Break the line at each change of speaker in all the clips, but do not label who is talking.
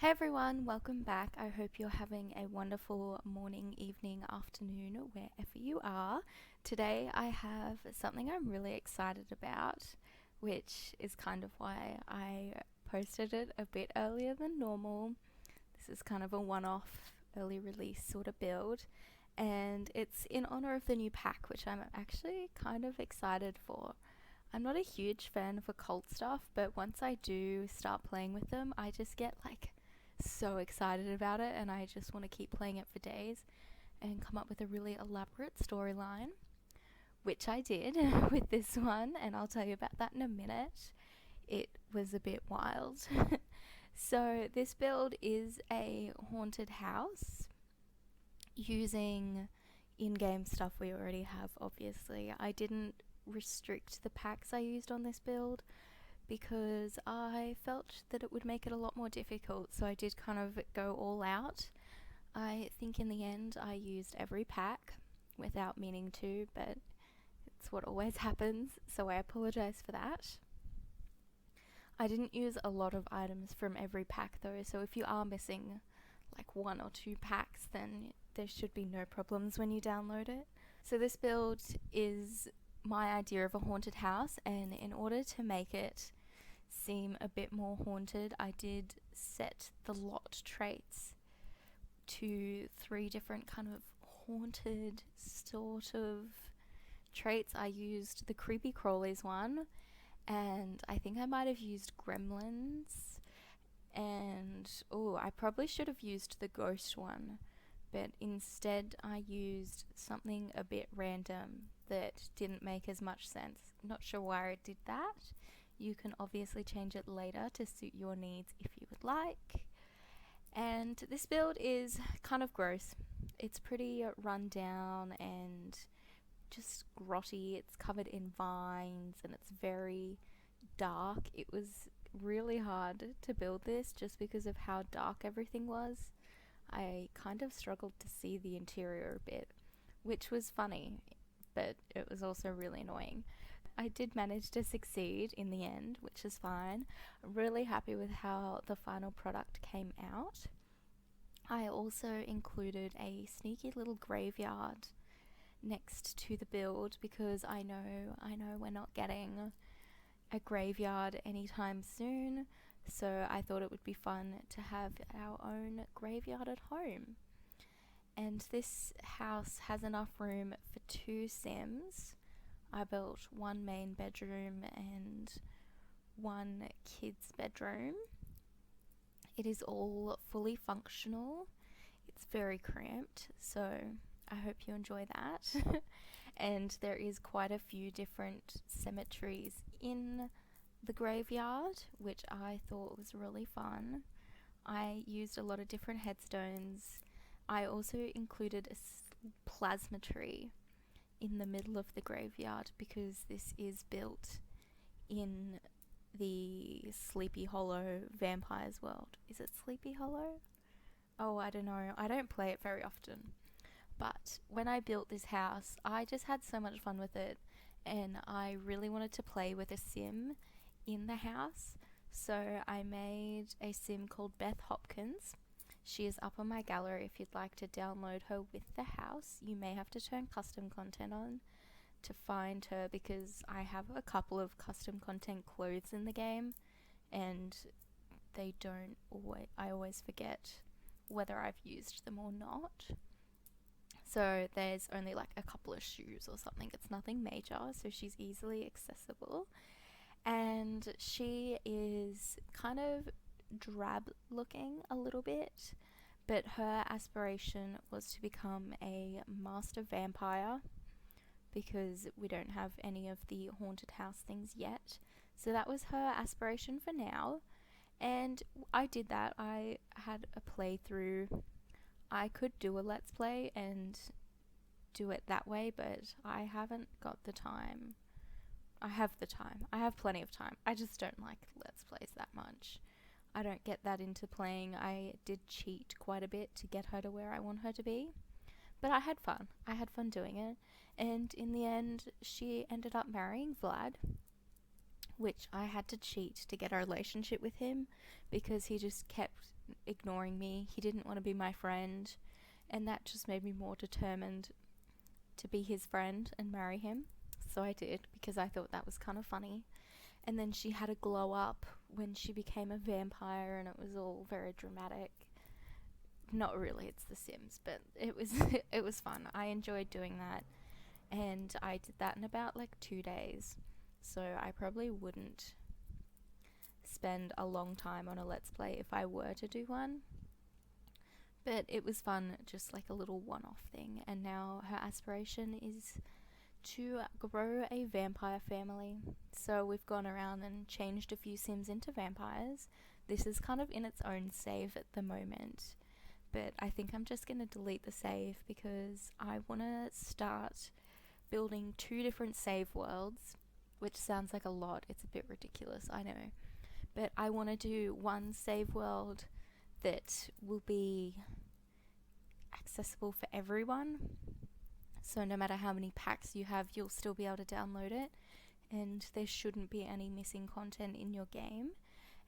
Hey everyone, welcome back. I hope you're having a wonderful morning, evening, afternoon, wherever you are. Today I have something I'm really excited about, which is kind of why I posted it a bit earlier than normal. This is kind of a one-off early release sort of build, and it's in honor of the new pack, which I'm actually kind of excited for. I'm not a huge fan of occult stuff, but once I do start playing with them, I just get so excited about it, and I just want to keep playing it for days and come up with a really elaborate storyline, which I did with this one, and I'll tell you about that in a minute. It was a bit wild. So this build is a haunted house using in-game stuff we already have. Obviously I didn't restrict the packs I used on this build because I felt that it would make it a lot more difficult, so I did kind of go all out. I think in the end I used every pack without meaning to, but it's what always happens, so I apologize for that. I didn't use a lot of items from every pack though, so if you are missing like one or two packs, then there should be no problems when you download it. So this build is my idea of a haunted house, and in order to make it seem a bit more haunted, I did set the lot traits to 3 different kind of haunted sort of traits. I used the creepy crawlies one, and I think I might have used gremlins, and I probably should have used the ghost one, but instead I used something a bit random that didn't make as much sense. Not sure why I did that. You can obviously change it later to suit your needs if you would like. And this build is kind of gross. It's pretty run down and just grotty. It's covered in vines and it's very dark. It was really hard to build this just because of how dark everything was. I kind of struggled to see the interior a bit, which was funny, but it was also really annoying. I did manage to succeed in the end, which is fine. I'm really happy with how the final product came out. I also included a sneaky little graveyard next to the build because I know we're not getting a graveyard anytime soon, so I thought it would be fun to have our own graveyard at home. And this house has enough room for 2 Sims. I built 1 main bedroom and 1 kid's bedroom. It is all fully functional. It's very cramped, so I hope you enjoy that. And there is quite a few different cemeteries in the graveyard, which I thought was really fun. I used a lot of different headstones. I also included a plasma tree in the middle of the graveyard because this is built in the Sleepy Hollow Vampires world. Is it Sleepy Hollow? Oh, I don't know. I don't play it very often. But when I built this house, I just had so much fun with it, and I really wanted to play with a sim in the house. So I made a sim called Beth Hopkins. She is up on my gallery if you'd like to download her with the house. You may have to turn custom content on to find her because I have a couple of custom content clothes in the game, and they don't always, I always forget whether I've used them or not. So there's only like a couple of shoes or something. It's nothing major, so she's easily accessible. And she is kind of drab looking a little bit, but her aspiration was to become a master vampire because we don't have any of the haunted house things yet. So that was her aspiration for now, and I did that. I had a playthrough. I could do a let's play and do it that way, but I haven't got the time. I have the time. I have plenty of time. I just don't like let's plays that much. I don't get that into playing. I did cheat quite a bit to get her to where I want her to be. But I had fun. I had fun doing it. And in the end, she ended up marrying Vlad, which I had to cheat to get a relationship with him because he just kept ignoring me. He didn't want to be my friend, and that just made me more determined to be his friend and marry him. So I did, because I thought that was kind of funny. And then she had a glow up when she became a vampire, and it was all very dramatic. Not really, it's The Sims, but it was it was fun. I enjoyed doing that, and I did that in about like 2 days. So I probably wouldn't spend a long time on a Let's Play if I were to do one. But it was fun, just like a little one-off thing. And now her aspiration is to grow a vampire family. So we've gone around and changed a few Sims into vampires. This is kind of in its own save at the moment, but I think I'm just going to delete the save because I want to start building 2 different save worlds, which sounds like a lot. It's a bit ridiculous, I know. But I want to do one save world that will be accessible for everyone. So no matter how many packs you have, you'll still be able to download it, and there shouldn't be any missing content in your game.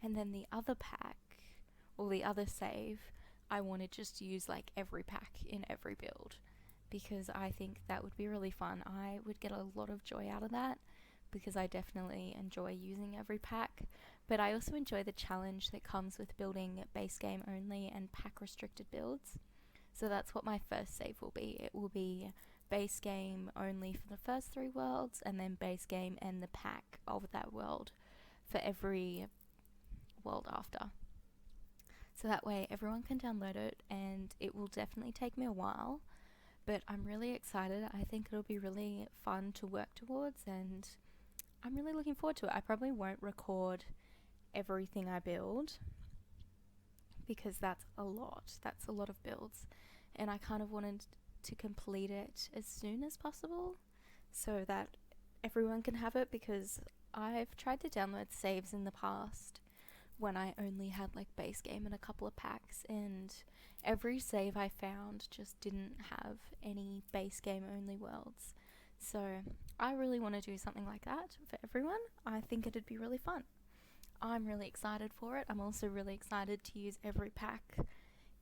And then the other pack, or the other save, I want to just use like every pack in every build, because I think that would be really fun. I would get a lot of joy out of that, because I definitely enjoy using every pack, but I also enjoy the challenge that comes with building base game only and pack restricted builds. So that's what my first save will be. It will be base game only for the first 3 worlds, and then base game and the pack of that world for every world after. So that way everyone can download it, and it will definitely take me a while, but I'm really excited. I think it'll be really fun to work towards, and I'm really looking forward to it. I probably won't record everything I build because that's a lot. That's a lot of builds, and I kind of wanted to complete it as soon as possible so that everyone can have it, because I've tried to download saves in the past when I only had like base game and a couple of packs, and every save I found just didn't have any base game only worlds. So I really want to do something like that for everyone. I think it'd be really fun. I'm really excited for it. I'm also really excited to use every pack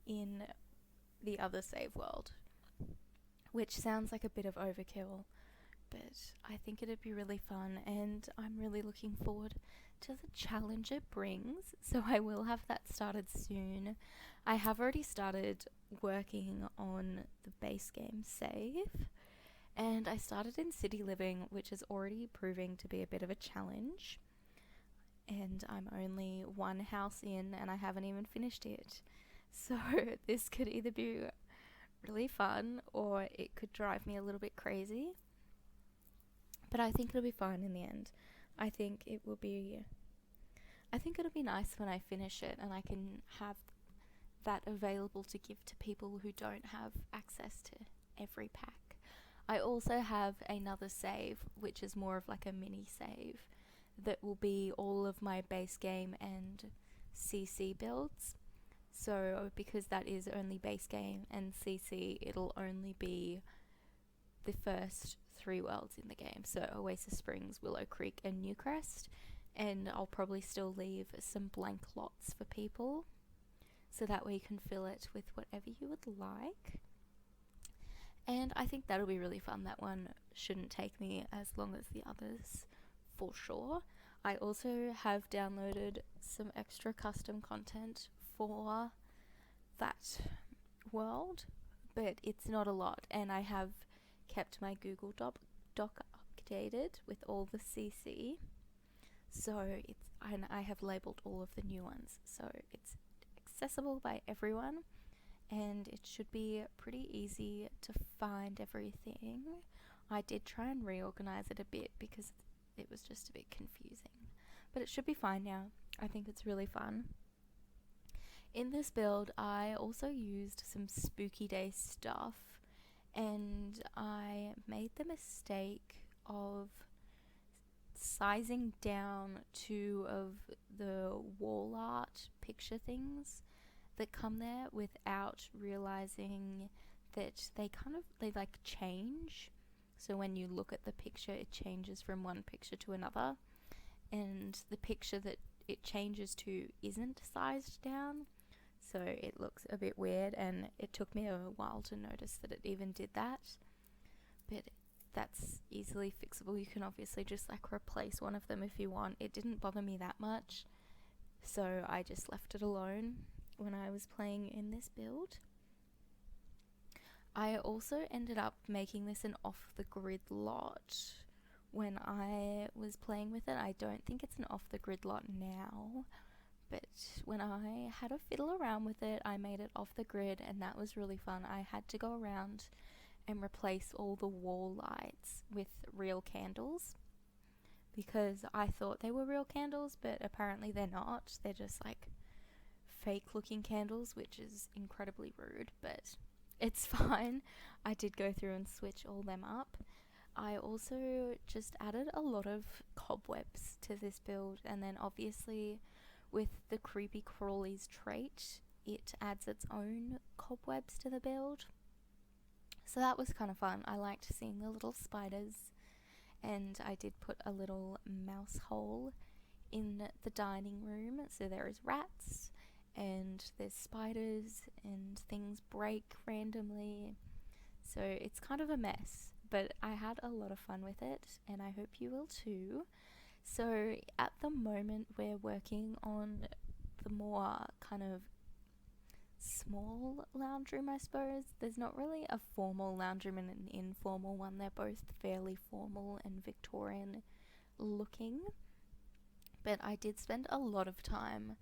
in the other save world, which sounds like a bit of overkill, but I think it'd be really fun, and I'm really looking forward to the challenge it brings. So I will have that started soon. I have already started working on the base game save, and I started in city living, which is already proving to be a bit of a challenge, and I'm only 1 house in and I haven't even finished it. So this could either be really fun or it could drive me a little bit crazy, but I think it'll be fun in the end. I think it'll be nice when I finish it and I can have that available to give to people who don't have access to every pack. I also have another save, which is more of like a mini save, that will be all of my base game and CC builds. So because that is only base game and CC, it'll only be the first 3 worlds in the game. So Oasis Springs, Willow Creek and Newcrest. And I'll probably still leave some blank lots for people, so that way you can fill it with whatever you would like. And I think that'll be really fun. That one shouldn't take me as long as the others, for sure. I also have downloaded some extra custom content for that world, but it's not a lot, and I have kept my Google Doc updated with all the CC. So and I have labeled all of the new ones, so it's accessible by everyone, and it should be pretty easy to find everything. I did try and reorganize it a bit because it was just a bit confusing, but it should be fine now. I think it's really fun. In this build, I also used some spooky day stuff, and I made the mistake of sizing down 2 of the wall art picture things that come there without realizing that they like change. So when you look at the picture, it changes from one picture to another, and the picture that it changes to isn't sized down, so it looks a bit weird, and it took me a while to notice that it even did that. But that's easily fixable. You can obviously just like replace one of them if you want. It didn't bother me that much, so I just left it alone when I was playing in this build. I also ended up making this an off-the-grid lot when I was playing with it. I don't think it's an off-the-grid lot now, but when I had a fiddle around with it, I made it off the grid, and that was really fun. I had to go around and replace all the wall lights with real candles, because I thought they were real candles, but apparently they're not. They're just like fake looking candles, which is incredibly rude, but it's fine. I did go through and switch all them up. I also just added a lot of cobwebs to this build, and then obviously with the creepy crawlies trait, it adds its own cobwebs to the build. So that was kind of fun. I liked seeing the little spiders, and I did put a little mouse hole in the dining room, so there is rats and there's spiders and things break randomly, so it's kind of a mess, but I had a lot of fun with it, and I hope you will too. So at the moment we're working on the more kind of small lounge room, I suppose. There's not really a formal lounge room and an informal one. They're both fairly formal and Victorian looking, but I did spend a lot of time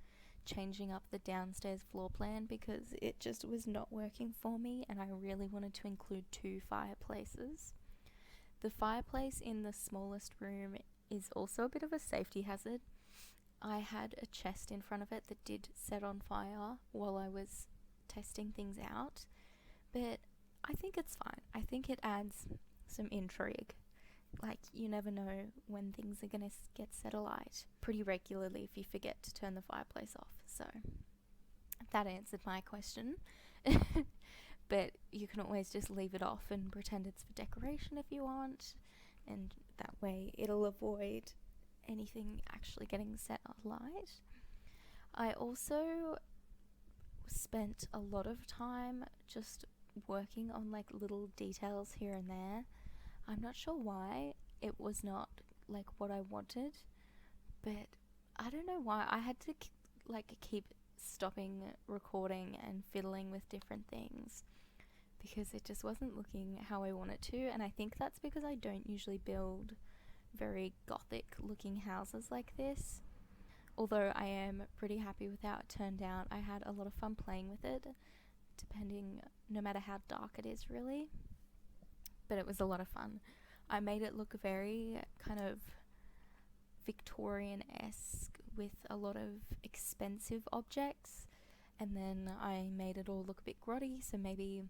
changing up the downstairs floor plan because it just was not working for me, and I really wanted to include 2 fireplaces. The fireplace in the smallest room is also a bit of a safety hazard. I had a chest in front of it that did set on fire while I was testing things out, but I think it's fine. I think it adds some intrigue. Like, you never know when things are gonna get set alight pretty regularly if you forget to turn the fireplace off. So that answered my question. But you can always just leave it off and pretend it's for decoration if you want, and that way it'll avoid anything actually getting set alight. I also spent a lot of time just working on like little details here and there. I'm not sure why it was not like what I wanted, but I don't know why. I had to keep stopping recording and fiddling with different things because it just wasn't looking how I want it to, and I think that's because I don't usually build very gothic looking houses like this. Although I am pretty happy with how it turned out. I had a lot of fun playing with it, no matter how dark it is really, but it was a lot of fun. I made it look very kind of Victorian-esque with a lot of expensive objects, and then I made it all look a bit grotty, so maybe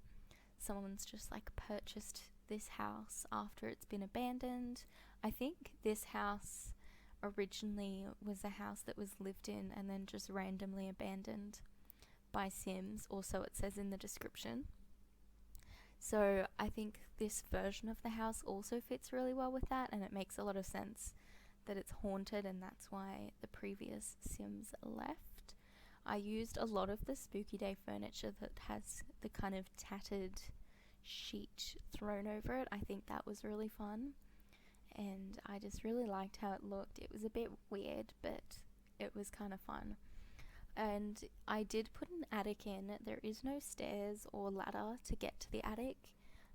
someone's just like purchased this house after it's been abandoned. I think this house originally was a house that was lived in and then just randomly abandoned by Sims, or so it says in the description. So I think this version of the house also fits really well with that, and it makes a lot of sense that it's haunted, and that's why the previous Sims left. I used a lot of the Spooky Day furniture that has the kind of tattered sheet thrown over it. I think that was really fun, and I just really liked how it looked. It was a bit weird, but it was kind of fun. And I did put an attic in. There is no stairs or ladder to get to the attic.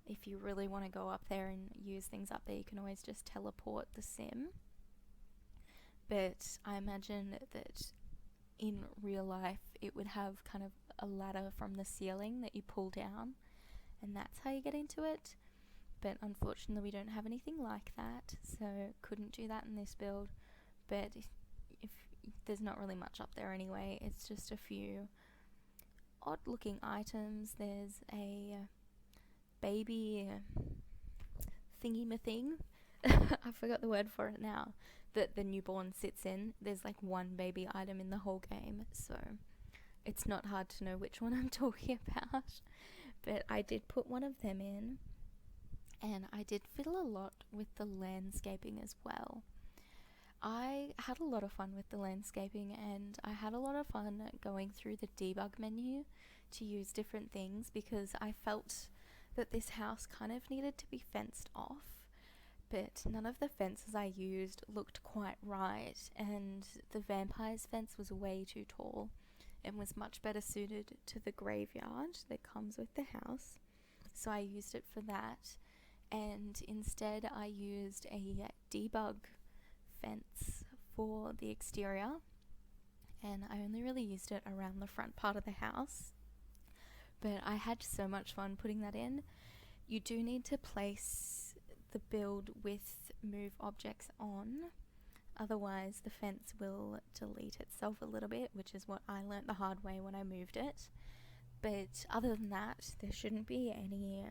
If you really want to go up there and use things up there, you can always just teleport the sim. But I imagine that in real life it would have kind of a ladder from the ceiling that you pull down, and that's how you get into it. But unfortunately we don't have anything like that, so couldn't do that in this build. But if there's not really much up there anyway, it's just a few odd looking items. There's a baby thingy-ma-thing I forgot the word for it now, that the newborn sits in. There's like one baby item in the whole game, so it's not hard to know which one I'm talking about. But I did put one of them in, and I did fiddle a lot with the landscaping as well. I had a lot of fun with the landscaping, and I had a lot of fun going through the debug menu to use different things because I felt that this house kind of needed to be fenced off, but none of the fences I used looked quite right, and the vampire's fence was way too tall and was much better suited to the graveyard that comes with the house. So I used it for that, and instead I used a debug fence for the exterior, and I only really used it around the front part of the house. But I had so much fun putting that in. You do need to place the build with move objects on, otherwise the fence will delete itself a little bit, which is what I learnt the hard way when I moved it. But other than that, there shouldn't be any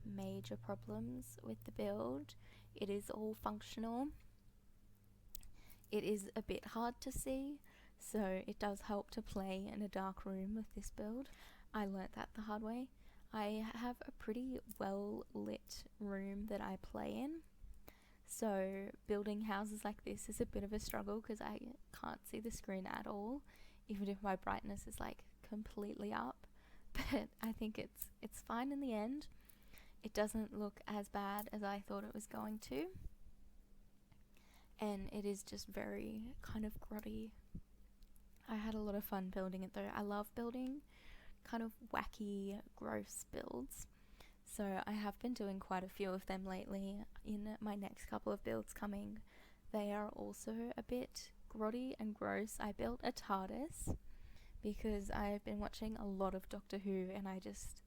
major problems with the build. It is all functional. It is a bit hard to see, so it does help to play in a dark room with this build. I learnt that the hard way. I have a pretty well lit room that I play in, so building houses like this is a bit of a struggle because I can't see the screen at all, even if my brightness is like completely up. But I think it's fine in the end. It doesn't look as bad as I thought it was going to, and it is just very kind of grotty. I had a lot of fun building it though. I love building kind of wacky, gross builds. So I have been doing quite a few of them lately in my next couple of builds coming. They are also a bit grotty and gross. I built a TARDIS because I've been watching a lot of Doctor Who and I just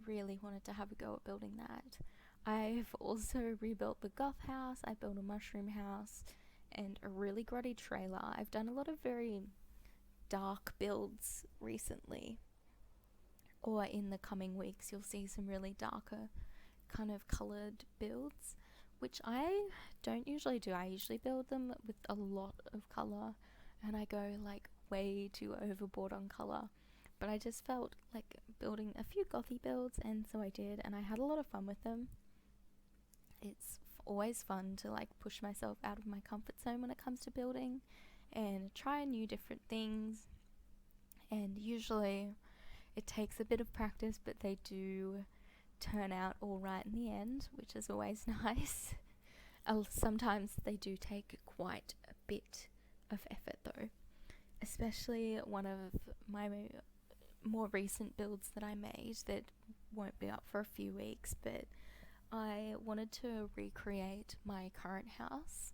really wanted to have a go at building that. I've also rebuilt the goth house, I built a mushroom house, and a really grotty trailer. I've done a lot of very dark builds recently, or in the coming weeks you'll see some really darker kind of coloured builds, which I don't usually do. I usually build them with a lot of colour and I go like way too overboard on colour, but I just felt like building a few gothy builds, and so I did, and I had a lot of fun with them. It's always fun to like push myself out of my comfort zone when it comes to building and try new different things, and usually it takes a bit of practice, but they do turn out all right in the end, which is always nice. Sometimes they do take quite a bit of effort though, especially one of my more recent builds that I made that won't be up for a few weeks, but I wanted to recreate my current house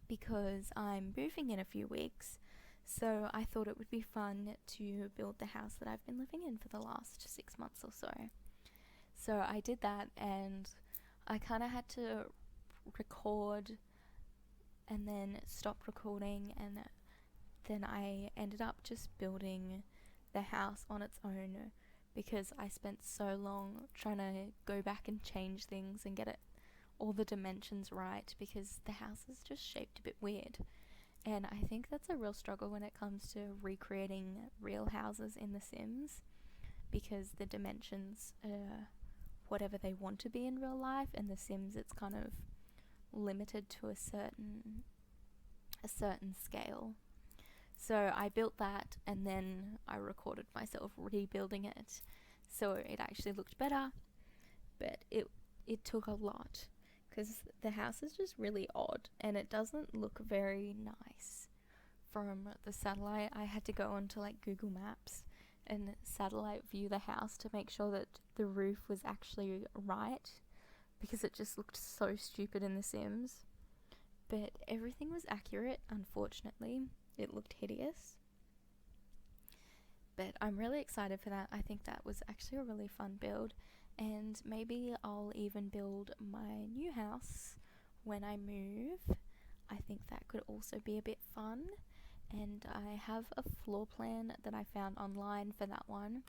because I'm moving in a few weeks, so I thought it would be fun to build the house that I've been living in for the last 6 months or so. So I did that, and I kind of had to record and then stop recording, and then I ended up just building the house on its own because I spent so long trying to go back and change things and get it all the dimensions right, because the house is just shaped a bit weird. And I think that's a real struggle when it comes to recreating real houses in The Sims, because the dimensions are whatever they want to be in real life, and The Sims it's kind of limited to a certain scale. So I built that, and then I recorded myself rebuilding it, so it actually looked better, but it took a lot because the house is just really odd and it doesn't look very nice from the satellite. I had to go onto like Google Maps and satellite view the house to make sure that the roof was actually right, because it just looked so stupid in The Sims. But everything was accurate, unfortunately. It looked hideous. But I'm really excited for that. I think that was actually a really fun build, and maybe I'll even build my new house when I move. I think that could also be a bit fun, and I have a floor plan that I found online for that one,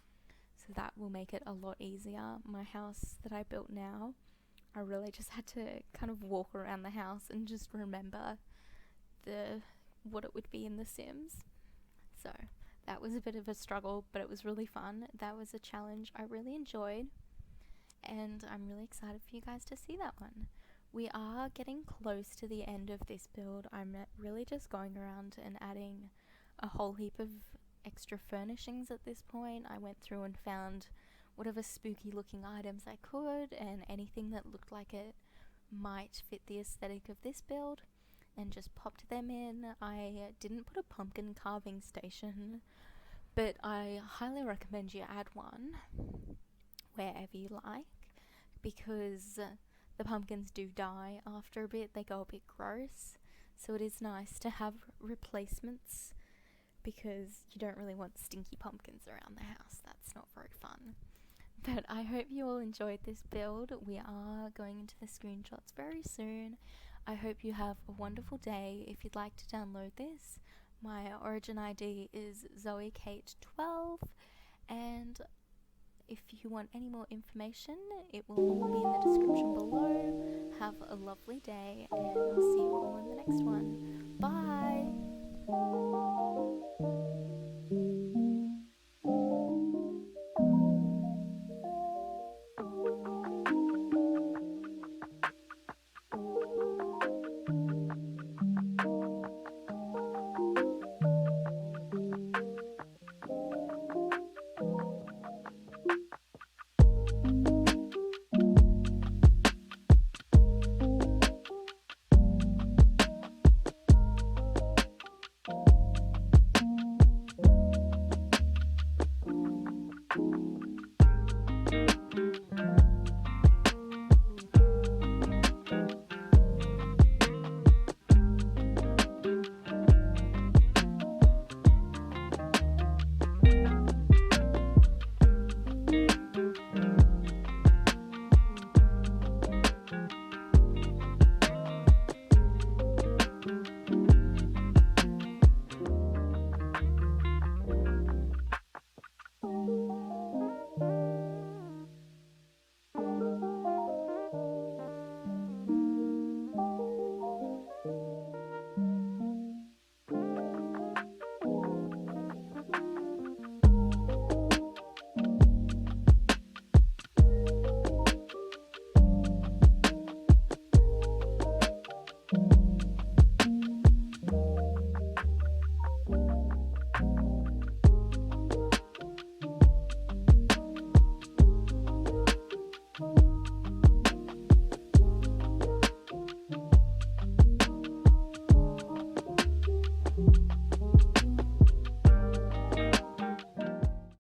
so that will make it a lot easier. My house that I built now, I really just had to kind of walk around the house and just remember what it would be in The Sims. So that was a bit of a struggle, but it was really fun. That was a challenge I really enjoyed, and I'm really excited for you guys to see that one. We are getting close to the end of this build. I'm really just going around and adding a whole heap of extra furnishings at this point. I went through and found whatever spooky looking items I could and anything that looked like it might fit the aesthetic of this build and just popped them in. I didn't put a pumpkin carving station, but I highly recommend you add one wherever you like, because the pumpkins do die after a bit, they go a bit gross, so it is nice to have replacements because you don't really want stinky pumpkins around the house. That's not very fun. But I hope you all enjoyed this build. We are going into the screenshots very soon. I hope you have a wonderful day. If you'd like to download this, my origin ID is ZoeKate12, and if you want any more information, it will all be in the description below. Have a lovely day, and I'll see you all in the next one. Bye!